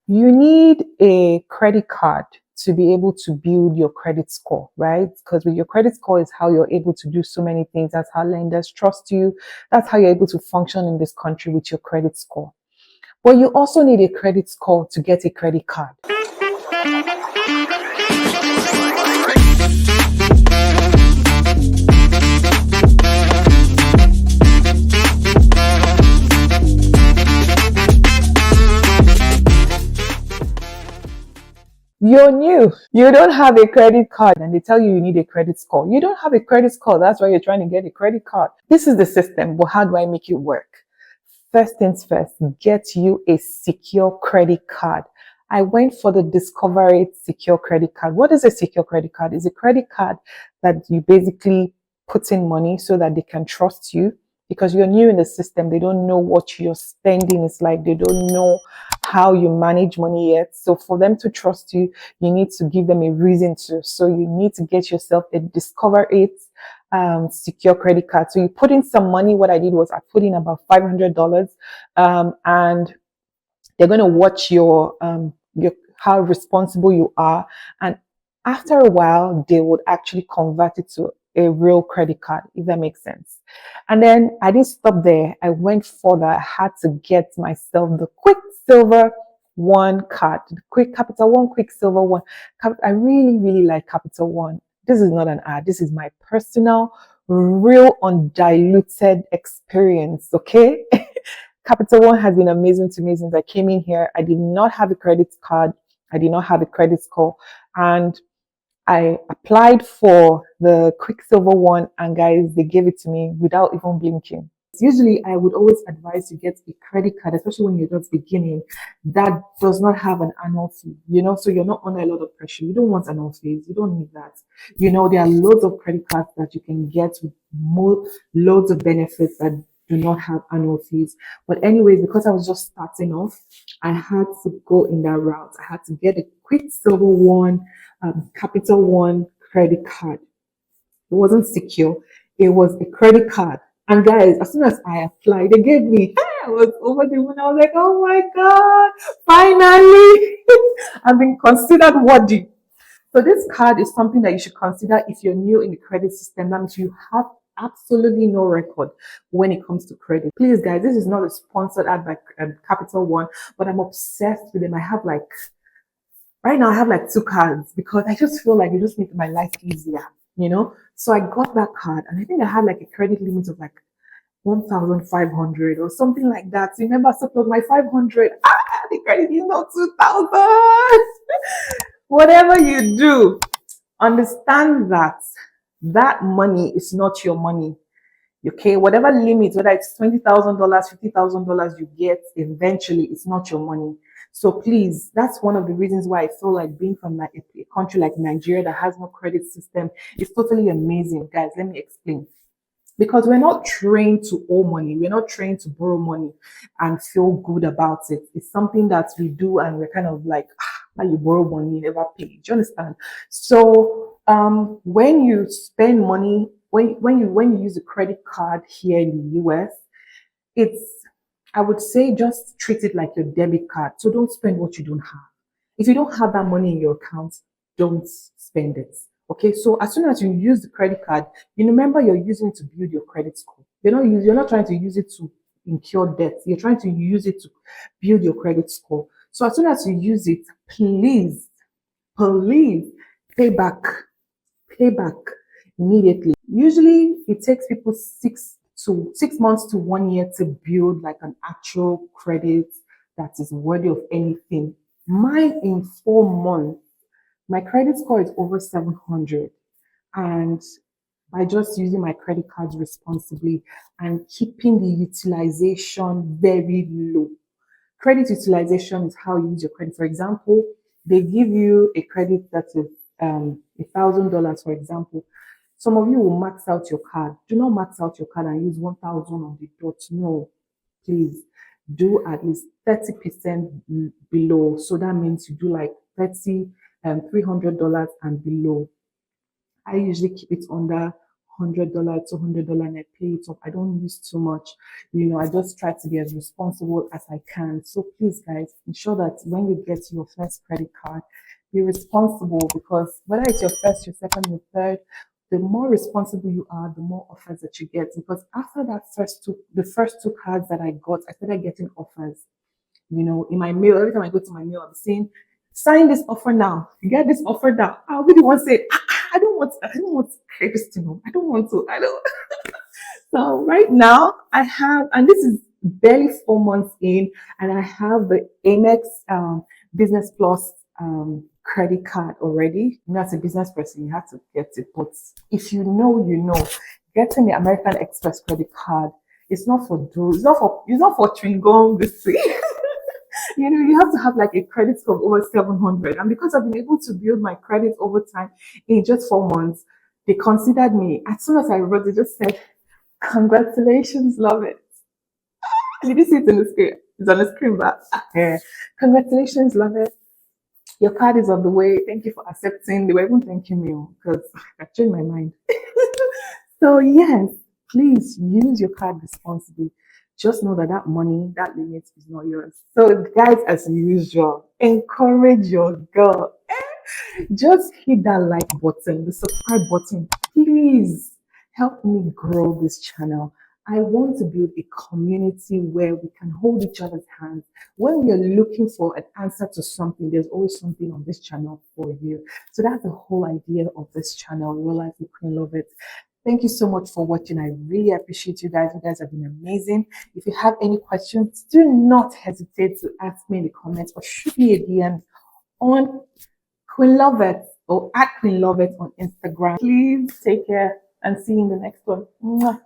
You need a credit card to be able to build your credit score, right? Because with your credit score is how you're able to do so many things. That's how lenders trust you. That's how you're able to function in this country with your credit score. But you also need a credit score to get a credit card. You're new. You don't have a credit card and they tell you you need a credit score. You don't have a credit score. That's why you're trying to get a credit card. This is the system, but how do I make it work? First things first, get you a secure credit card. I went for the Discover It secure credit card. What is a secure credit card? It's a credit card that you basically put in money so that they can trust you because you're new in the system. They don't know what your spending is like. They don't know how you manage money yet. So for them to trust you, you need to give them a reason to. So you need to get yourself a Discover It secure credit card. So you put in some money. What I did was I put in about $500, and they're going to watch your how responsible you are. And after a while, they would actually convert it to a real credit card, if that makes sense. And then I didn't stop there. I went further. I had to get myself the Quicksilver One card, the Quick Capital One, Quicksilver One. I really, really like Capital One. This is not an ad. This is my personal, real, undiluted experience, okay? Capital One has been amazing to me since I came in here. I did not have a credit card. I did not have a credit score. And I applied for the Quicksilver One, and guys, they gave it to me without even blinking. Usually, I would always advise you get a credit card, especially when you're just beginning, that does not have an annual fee, so you're not under a lot of pressure. You don't want annual fees. You don't need that. There are loads of credit cards that you can get with loads of benefits that do not have annual fees. But anyway, because I was just starting off, I had to go in that route. I had to get a Quicksilver One, Capital One credit card. It wasn't secure. It was a credit card. And guys, as soon as I applied, they gave me, I was over the moon. I was like, oh my God, finally, I've been considered worthy. So this card is something that you should consider if you're new in the credit system. That means you have absolutely no record when it comes to credit. Please, guys, this is not a sponsored ad by Capital One, but I'm obsessed with them. Right now I have like 2 cards because I just feel like it just makes my life easier, So I got that card and I think I had like a credit limit of like 1,500 or something like that. So remember, so plus my 500, the credit is not 2,000. Whatever you do, understand that that money is not your money. Okay, whatever limit, whether it's $20,000, $50,000 you get, eventually it's not your money. So please, that's one of the reasons why I feel like being from like a country like Nigeria that has no credit system is totally amazing. Guys, let me explain. Because we're not trained to owe money. We're not trained to borrow money and feel good about it. It's something that we do and we're kind of like, now you borrow money, you never pay. Do you understand? So when you spend money, when you use a credit card here in the US, I would say just treat it like your debit card. So don't spend what you don't have. If you don't have that money in your account, don't spend it. Okay, so as soon as you use the credit card, you remember you're using it to build your credit score. You're not trying to use it to incur debt. You're trying to use it to build your credit score. So as soon as you use it, please pay back immediately. Usually it takes people 6 months to 1 year to build like an actual credit that is worthy of anything. Mine in 4 months, my credit score is over 700. And by just using my credit cards responsibly and keeping the utilization very low. Credit utilization is how you use your credit. For example, they give you a credit that is $1,000, for example. Some of you will max out your card. Do not max out your card and use 1,000 on the dot. No, please do at least 30% below. So that means you do like $300 and below. I usually keep it under $100, $200, and I pay it off. I don't use too much. I just try to be as responsible as I can. So please, guys, ensure that when you get your first credit card, be responsible, because whether it's your first, your second, your third, the more responsible you are, the more offers that you get. Because after the first two cards that I got, I started getting offers. In my mail, every time I go to my mail, I'm saying, sign this offer now. You get this offer now. I really want to say, I don't want credits to know. I don't want to. I don't. So right now I have, and this is barely 4 months in, and I have the Amex Business Plus credit card already. As a business person, you have to get it. But if you know, getting the American Express credit card, it's not for those. It's not for chewing gum. This thing. You have to have like a credit score of over 700. And because I've been able to build my credit over time in just 4 months, they considered me. As soon as I wrote, they just said, congratulations, Loveth. Did you see it in the screen? It's on the screen, but congratulations, Loveth. Your card is on the way. Thank you for accepting. They were even thanking me because I changed my mind. So yes, please use your card responsibly. Just know that money, that limit is not yours. So guys, as usual, encourage your girl. Just hit that like button, the subscribe button. Please help me grow this channel. I want to build a community where we can hold each other's hands. When we are looking for an answer to something, there's always something on this channel for you. So that's the whole idea of this channel, Real Life with Queen Loveth. Thank you so much for watching. I really appreciate you guys. You guys have been amazing. If you have any questions, do not hesitate to ask me in the comments or shoot me a DM on Queen Loveth or at Queen Loveth on Instagram. Please take care and see you in the next one. Mwah.